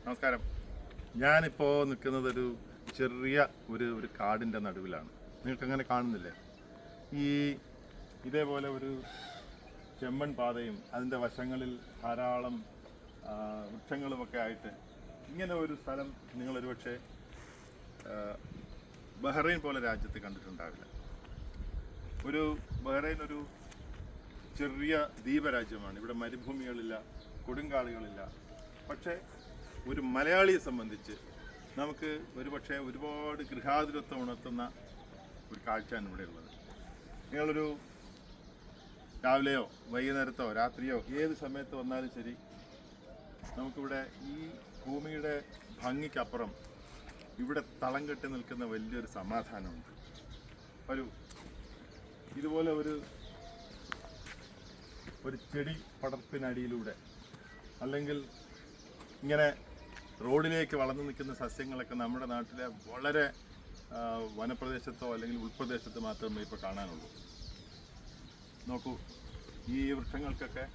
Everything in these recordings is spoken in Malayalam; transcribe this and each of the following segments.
നമസ്കാരം. ഞാനിപ്പോൾ നിൽക്കുന്നത് ഒരു ചെറിയ ഒരു കാടിൻ്റെ നടുവിലാണ്. നിങ്ങൾക്കങ്ങനെ കാണുന്നില്ലേ? ഈ ഇതേപോലെ ഒരു ചെമ്മൺ പാതയും അതിൻ്റെ വശങ്ങളിൽ ധാരാളം വൃക്ഷങ്ങളുമൊക്കെ ആയിട്ട് ഇങ്ങനെ ഒരു സ്ഥലം നിങ്ങളൊരു പക്ഷേ ബഹ്റൈൻ പോലെ രാജ്യത്ത് കണ്ടിട്ടുണ്ടാവില്ല. ബഹ്റൈൻ ഒരു ചെറിയ ദ്വീപരാജ്യമാണ്. ഇവിടെ മരുഭൂമികളില്ല, കൊടുങ്കാടുകളില്ല. പക്ഷേ ഒരു മലയാളിയെ സംബന്ധിച്ച് നമുക്ക് ഒരുപക്ഷെ ഒരുപാട് ഗൃഹാതുരത്വം ഉണർത്തുന്ന ഒരു കാഴ്ചയാണ് ഇവിടെയുള്ളത്. നിങ്ങളൊരു രാവിലെയോ വൈകുന്നേരത്തോ രാത്രിയോ ഏത് സമയത്ത് വന്നാലും ശരി, നമുക്കിവിടെ ഈ ഭൂമിയുടെ ഭംഗിക്കപ്പുറം ഇവിടെ തളം കെട്ടി നിൽക്കുന്ന വലിയൊരു സമാധാനമുണ്ട്. ഇതുപോലെ ഒരു ചെടി പടർപ്പിനടിയിലൂടെ അല്ലെങ്കിൽ ഇങ്ങനെ റോഡിലേക്ക് വളർന്നു നിൽക്കുന്ന സസ്യങ്ങളൊക്കെ നമ്മുടെ നാട്ടിലെ വളരെ വനപ്രദേശത്തോ അല്ലെങ്കിൽ ഉൾപ്രദേശത്തോ മാത്രമേ ഇപ്പോൾ കാണാനുള്ളൂ. നോക്കൂ, ഈ വൃക്ഷങ്ങൾക്കൊക്കെ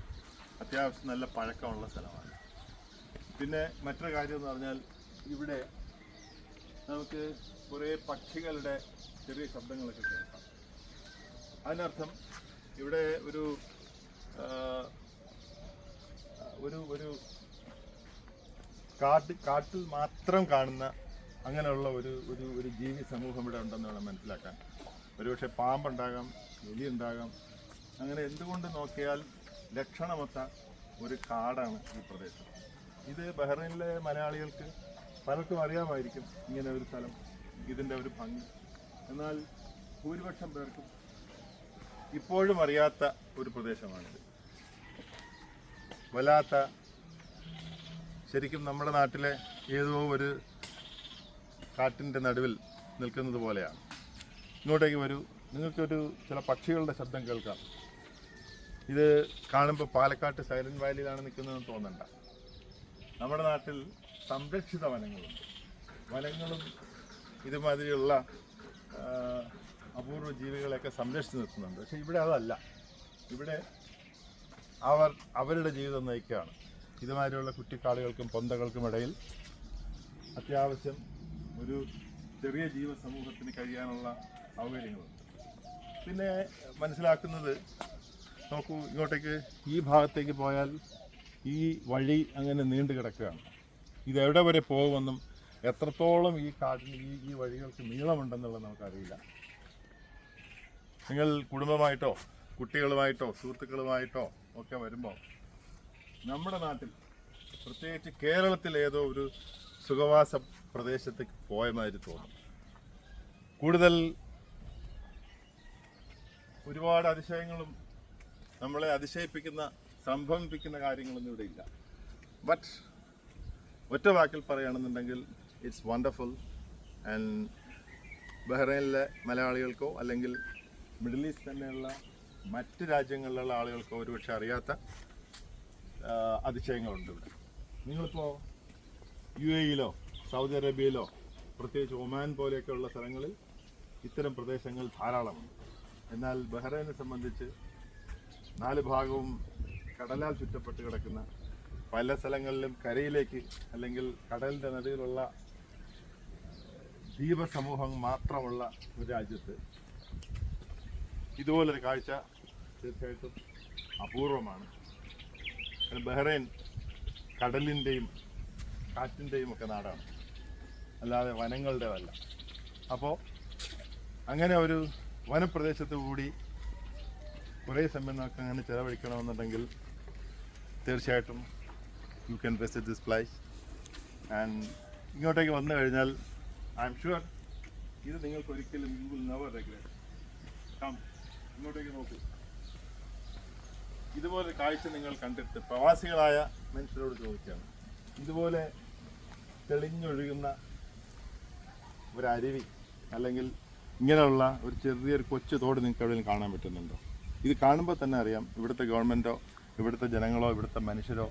അത്യാവശ്യം നല്ല പഴക്കമുള്ള സ്ഥലമാണ്. പിന്നെ മറ്റൊരു കാര്യം എന്ന് പറഞ്ഞാൽ ഇവിടെ നമുക്ക് കുറേ പക്ഷികളുടെ ചെറിയ ശബ്ദങ്ങളൊക്കെ കേൾക്കാം. അതിനർത്ഥം ഇവിടെ ഒരു കാട്ടിൽ മാത്രം കാണുന്ന അങ്ങനെയുള്ള ഒരു ജീവി സമൂഹം ഇവിടെ ഉണ്ടെന്ന് വേണം മനസ്സിലാക്കാൻ. ഒരുപക്ഷെ പാമ്പുണ്ടാകാം, എലി ഉണ്ടാകാം. അങ്ങനെ എന്തുകൊണ്ട് നോക്കിയാൽ ലക്ഷണമൊത്ത ഒരു കാടാണ് ഈ പ്രദേശം. ഇത് ബഹ്റൈനിലെ മലയാളികൾക്ക് പലർക്കും അറിയാമായിരിക്കും ഇങ്ങനെ ഒരു സ്ഥലം, ഇതിൻ്റെ ഒരു ഭംഗി. എന്നാൽ ഭൂരിപക്ഷം പേർക്കും ഇപ്പോഴും അറിയാത്ത ഒരു പ്രദേശമാണിത്. വല്ലാത്ത, ശരിക്കും നമ്മുടെ നാട്ടിലെ ഏതോ ഒരു കാട്ടിൻ്റെ നടുവിൽ നിൽക്കുന്നത് പോലെയാണ്. ഇങ്ങോട്ടേക്ക് വരൂ, നിങ്ങൾക്കൊരു ചില പക്ഷികളുടെ ശബ്ദം കേൾക്കാം. ഇത് കാണുമ്പോൾ പാലക്കാട്ട് സൈലന്റ് വാലിയിലാണ് നിൽക്കുന്നതെന്ന് തോന്നണ്ട. നമ്മുടെ നാട്ടിൽ സംരക്ഷിത വനങ്ങളുണ്ട്. വനങ്ങളും ഇതുമാതിരിയുള്ള അപൂർവ ജീവികളെയൊക്കെ സംരക്ഷിച്ച് നിർത്തുന്നുണ്ട്. പക്ഷെ ഇവിടെ അതല്ല. ഇവിടെ അവരുടെ ജീവിതം നയിക്കുകയാണ്. ഇതുമാതിരിയുള്ള കുറ്റിക്കാടുകൾക്കും പൊന്തകൾക്കും ഇടയിൽ അത്യാവശ്യം ഒരു ചെറിയ ജീവസമൂഹത്തിന് കഴിയാനുള്ള സൗകര്യങ്ങളുണ്ട്. പിന്നെ മനസ്സിലാക്കുന്നത്, നോക്കൂ, ഇങ്ങോട്ടേക്ക് ഈ ഭാഗത്തേക്ക് പോയാൽ ഈ വഴി അങ്ങനെ നീണ്ടു കിടക്കുകയാണ്. ഇതെവിടെ വരെ പോകുമെന്നും എത്രത്തോളം ഈ കാടിന് ഈ വഴികൾക്ക് നീളമുണ്ടെന്നുള്ളത് നമുക്കറിയില്ല. നിങ്ങൾ കുടുംബമായിട്ടോ കുട്ടികളുമായിട്ടോ സുഹൃത്തുക്കളുമായിട്ടോ ഒക്കെ വരുമ്പോൾ നമ്മുടെ നാട്ടിൽ, പ്രത്യേകിച്ച് കേരളത്തിൽ ഏതോ ഒരു സുഖവാസ പ്രദേശത്തേക്ക് പോയ മാതിരി തോന്നും. കൂടുതൽ ഒരുപാട് അതിശയങ്ങളും നമ്മളെ അതിശയിപ്പിക്കുന്ന, സംഭവിപ്പിക്കുന്ന കാര്യങ്ങളൊന്നും ഇവിടെ ഇല്ല. ബട്ട് ഒറ്റ വാക്കിൽ പറയുകയാണെന്നുണ്ടെങ്കിൽ ഇറ്റ്സ് വണ്ടർഫുൾ. ആൻഡ് ബഹ്റൈനിലെ മലയാളികൾക്കോ അല്ലെങ്കിൽ മിഡിൽ ഈസ്റ്റ് തന്നെയുള്ള മറ്റ് രാജ്യങ്ങളിലുള്ള ആളുകൾക്കോ ഒരുപക്ഷെ അറിയാത്ത അതിശയങ്ങളുണ്ട് ഇവിടെ. നിങ്ങളിപ്പോൾ UAE-യിലോ സൗദി അറേബ്യയിലോ പ്രത്യേകിച്ച് ഒമാൻ പോലെയൊക്കെയുള്ള സ്ഥലങ്ങളിൽ ഇത്തരം പ്രദേശങ്ങൾ ധാരാളമുണ്ട്. എന്നാൽ ബഹ്റൈനെ സംബന്ധിച്ച് 4 ഭാഗവും കടലാൽ ചുറ്റപ്പെട്ട് കിടക്കുന്ന, പല സ്ഥലങ്ങളിലും കരയിലേക്ക് അല്ലെങ്കിൽ കടലിൻ്റെ നടുവിലുള്ള ദ്വീപസമൂഹം മാത്രമുള്ള ഒരു രാജ്യത്ത് ഇതുപോലൊരു കാഴ്ച തീർച്ചയായിട്ടും അപൂർവമാണ്. ബഹ്റൈൻ കടലിൻ്റെയും കാറ്റിൻ്റെയും ഒക്കെ നാടാണ്, അല്ലാതെ വനങ്ങളുടേതല്ല. അപ്പോൾ അങ്ങനെ ഒരു വനപ്രദേശത്ത് കൂടി കുറേ സമയം നമുക്ക് അങ്ങനെ ചിലവഴിക്കണമെന്നുണ്ടെങ്കിൽ തീർച്ചയായിട്ടും you can visit this place. And ഇങ്ങോട്ടേക്ക് വന്നു കഴിഞ്ഞാൽ ഐ എം ഷുവർ ഇത് നിങ്ങൾക്ക് ഒരിക്കലും യു വിൽ നെവർ റിഗ്രറ്റ്. ഇങ്ങോട്ടേക്ക് നോക്കൂ. ഇതുപോലെ കാഴ്ച നിങ്ങൾ കണ്ടിട്ട് പ്രവാസികളായ മനുഷ്യരോട് ചോദിക്കുകയാണ്, ഇതുപോലെ തെളിഞ്ഞൊഴുകുന്ന ഒരു അരുവി അല്ലെങ്കിൽ ഇങ്ങനെയുള്ള ഒരു ചെറിയൊരു കൊച്ചു തോട് നിങ്ങൾക്ക് എവിടെയെങ്കിലും കാണാൻ പറ്റുന്നുണ്ടോ? ഇത് കാണുമ്പോൾ തന്നെ അറിയാം ഇവിടുത്തെ ഗവൺമെൻറ്റോ ഇവിടുത്തെ ജനങ്ങളോ ഇവിടുത്തെ മനുഷ്യരോ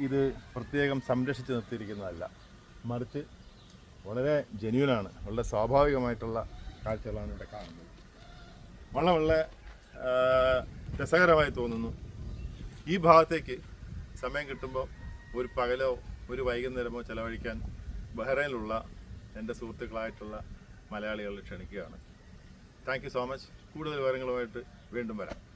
ഇത് പ്രത്യേകം സംരക്ഷിച്ച് നിർത്തിയിരിക്കുന്നതല്ല. മറിച്ച് വളരെ ജെന്യൂനാണ്, വളരെ സ്വാഭാവികമായിട്ടുള്ള കാഴ്ചകളാണ് ഇവിടെ കാണുന്നത്. വളരെ രസകരമായി തോന്നുന്നു. ഈ ഭാഗത്തേക്ക് സമയം കിട്ടുമ്പോൾ ഒരു പകലോ ഒരു വൈകുന്നേരമോ ചെലവഴിക്കാൻ ബഹ്റൈനിലുള്ള എൻ്റെ സുഹൃത്തുക്കളായിട്ടുള്ള മലയാളികളെ ക്ഷണിക്കുകയാണ്. Thank you so much. കൂടുതൽ വിവരങ്ങളുമായിട്ട് വീണ്ടും വരാം.